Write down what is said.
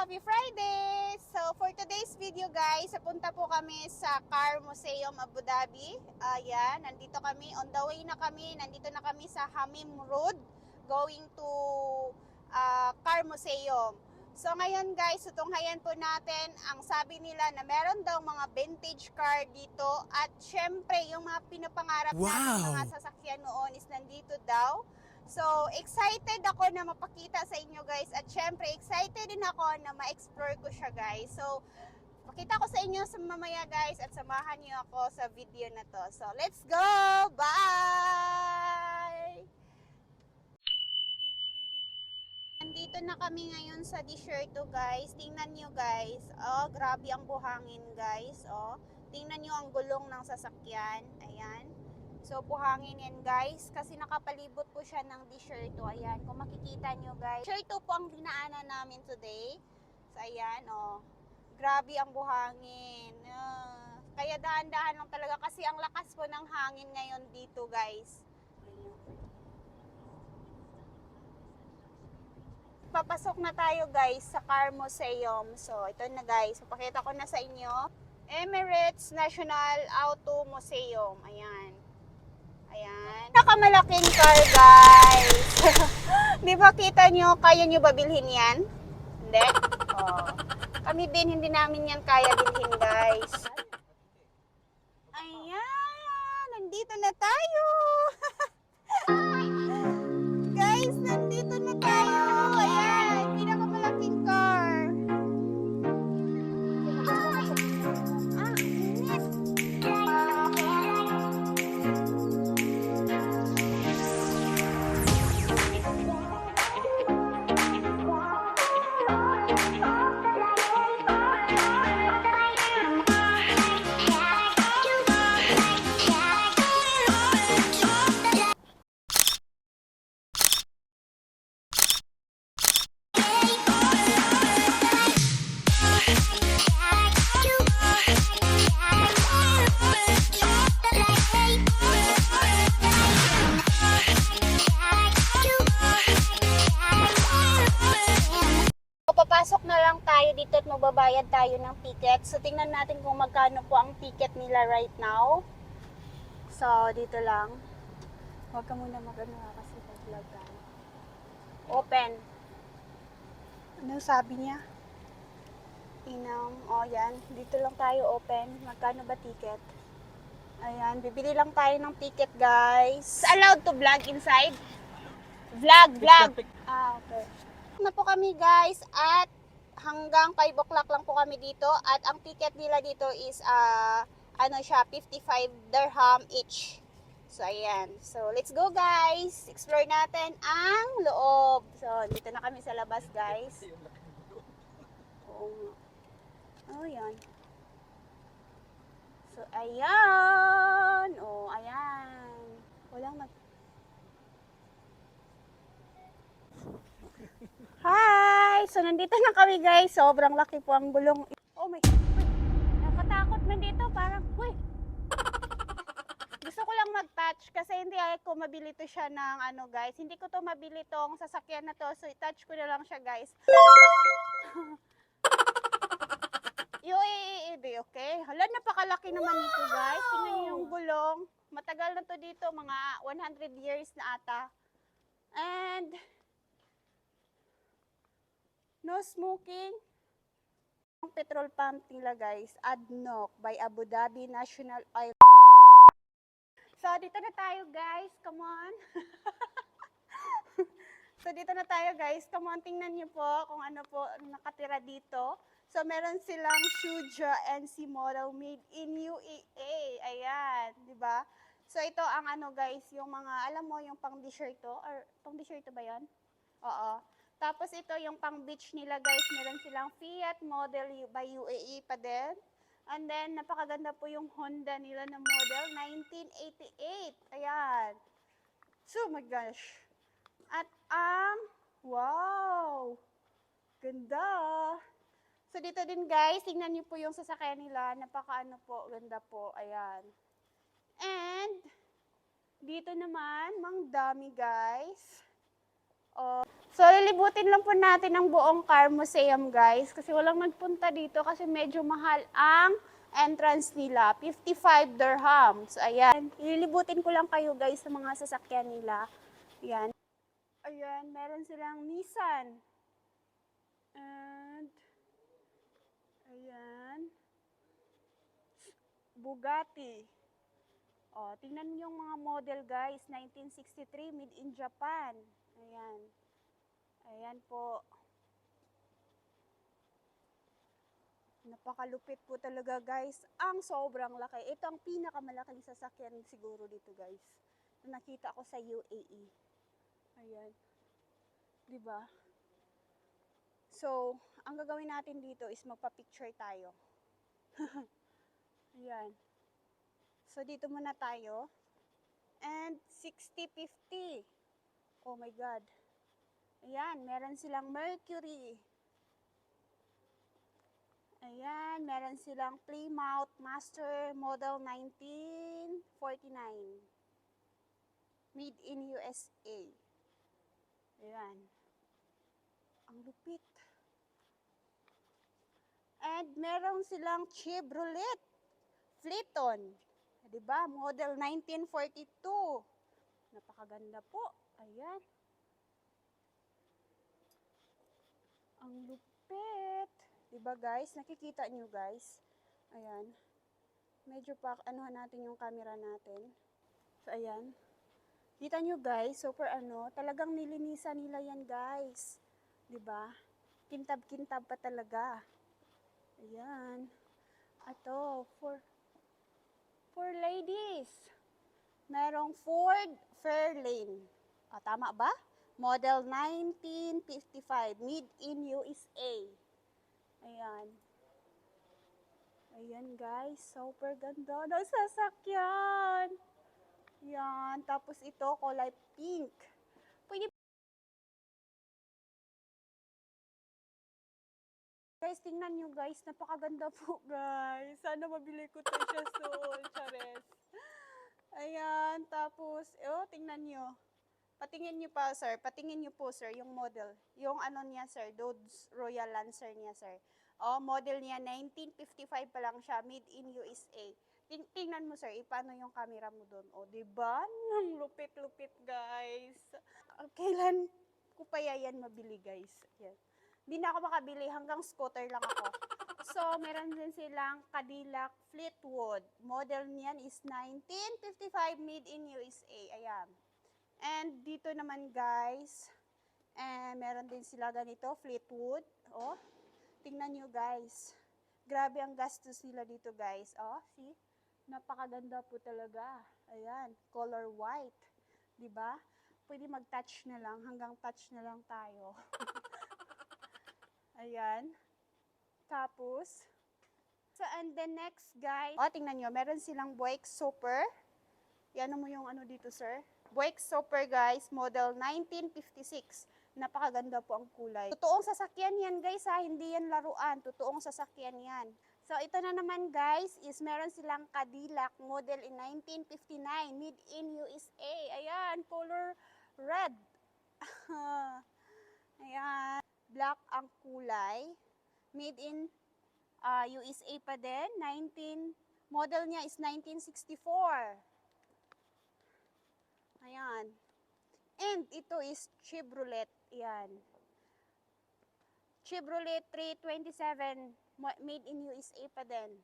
Happy Friday! So, for today's video guys, papunta po kami sa Car Museum Abu Dhabi. Ayan, nandito kami, on the way na kami, nandito na kami sa Hamim Road, going to Car Museum. So, ngayon guys, tutunghayan po natin, ang sabi nila na meron daw mga vintage car dito at syempre, yung mga pinapangarap natin mga sasakyan noon is nandito daw. So, excited ako na mapakita sa inyo guys at syempre excited din ako na ma-explore ko siya guys. So, pakita ko sa inyo sa mamaya guys at samahan niyo ako sa video na to. So, let's go! Bye! Nandito na kami ngayon sa Desierto guys. Tingnan niyo guys. Oh, grabe ang buhangin guys. Oh, tingnan niyo ang gulong ng sasakyan. Ayan. So, buhangin yan guys, kasi nakapalibot po siya ng Desierto. Ayan, kung makikita nyo guys. Desierto po ang dinaanan namin today. So, ayan, oh. Grabe ang buhangin. Kaya dahan-dahan lang talaga kasi ang lakas po ng hangin ngayon dito guys. Papasok na tayo guys sa Car Museum. So, ito na guys. Papakita ko na sa inyo. Emirates National Auto Museum. Ayan. Ayan. Nakamalaking car, guys. Di ba kita nyo, kaya nyo ba bilhin yan? Hindi? Oh. Kami din, hindi namin yan kaya bilhin, guys. Ayan. Nandito na tayo. Guys, nandito na tayo. Ayan. Pinakamalaking car. Papasok na lang tayo dito at magbabayad tayo ng ticket. So, tingnan natin kung magkano po ang ticket nila right now. So, dito lang. Huwag ka muna mag-ano kasi mag-vlog ka. Open. Ano sabi niya? Inam. O, yan. Dito lang tayo open. Magkano ba ticket? Ayan. Bibili lang tayo ng ticket, guys. Allowed to vlog inside? Vlog. Ah, okay. Na po kami guys at hanggang 5 o'clock lang po kami dito at ang ticket nila dito is ano siya 55 dirham each. So ayan. So let's go guys. Explore natin ang loob. So dito na kami sa labas guys. Oh yan. So ayan. Oh ayan. Walang Hi! So, nandito na kami guys. Sobrang laki po ang gulong. Oh my God. Nakatakot man dito. Parang, uy. Gusto ko lang mag-touch kasi hindi ako mabili to siya ng ano guys. Hindi ko to mabili tong sasakyan na to. So, i-touch ko na lang siya guys. UAE, okay? Hala, napakalaki naman nito guys. Tingnan niyo yung gulong. Matagal na to dito. Mga 100 years na ata. And no smoking. Ang petrol pump nila guys, ADNOC by Abu Dhabi National Oil. So dito na tayo guys, come on. So dito na tayo guys, come on, tingnan niyo po kung ano po nakatira dito. So meron silang Shuja NC model made in UAE. Ayan, di ba? So ito ang ano guys, yung mga, alam mo yung pang desierto, or pang desierto ba yan? Oo. Tapos ito yung pang beach nila guys, meron silang Fiat model by UAE pa din. And then napakaganda po yung Honda nila na model 1988. Ayan. So my gosh. At wow. Ganda. So dito din guys, tingnan niyo po yung sasakyan nila, napakaano po, ganda po. Ayan. And dito naman, mang dami guys. So, lilibutin lang po natin ang buong car museum, guys. Kasi walang nagpunta dito kasi medyo mahal ang entrance nila. 55 dirhams. Ayan. Lilibutin ko lang kayo, guys, sa mga sasakyan nila. Ayan. Ayan, meron silang Nissan. And, ayan. Bugatti. O, tingnan niyo yung mga model, guys. 1963, made in Japan. Ayan. Ayan po. Napakalupit po talaga, guys. Ang sobrang laki. Ito ang pinakamalaking sasakyan siguro dito, guys. Na nakita ko sa UAE. Ayan. 'Di ba? So, ang gagawin natin dito is magpa-picture tayo. Ayan. So, dito muna tayo. And 60-50. Oh my God. Ayan, meron silang Mercury. Ayan, meron silang Plymouth Master Model 1949. Made in USA. Ayan. Ang lupit. And meron silang Chevrolet Fleeton. Diba? Model 1942. Napakaganda po. Ayan. Ang lupit. Diba guys? Nakikita nyo guys? Ayan. Medyo pa anuhan natin yung camera natin. So ayan. Kita nyo guys, super talagang nilinisan nila yan guys. Diba? Kintab-kintab pa talaga. Ayan. Ito, for ladies. Merong Ford Fairlane. Tama ba? Model 1955, made in USA. Ayan. Ayan guys, super ganda ng sasakyan. Ayan, tapos ito kulay pink. Pwede guys, tingnan nyo guys, napakaganda po guys. Sana mabili ko to siya soon, chares. Ayan, tapos, tingnan nyo. Patingin nyo pa, sir. Patingin nyo po, sir, yung model. Yung ano niya, sir, Dodge Royal Lancer niya, sir. Model niya, 1955 pa lang siya, made in USA. Tingnan mo, sir, paano yung camera mo doon. Diba? Ang lupit-lupit, guys. Kailan ko pa yan mabili, guys? Yan. Hindi na ako makabili, hanggang scooter lang ako. So, meron din silang Cadillac Fleetwood. Model niyan is 1955, made in USA. Ayan. And dito naman guys, meron din sila ganito, Fleetwood. Tingnan nyo guys. Grabe ang gastos nila dito guys. See? Napakaganda po talaga. Ayan, color white. 'Di ba? Pwede mag-touch na lang, hanggang touch na lang tayo. Ayan. Tapos, and the next guys, tingnan nyo, meron silang Buick Super. Yan mo yung dito, sir. Buick Super guys, model 1956. Napakaganda po ang kulay. Totoong sasakyan yan guys ha, hindi yan laruan. Totoong sasakyan yan. So ito na naman guys, is meron silang Cadillac model in 1959, made in USA. Ayan, color red. Ayan, black ang kulay. Made in USA pa din, model niya is 1964. Ayan. And ito is Chevrolet. Ayan. Chevrolet 327, made in USA pa din.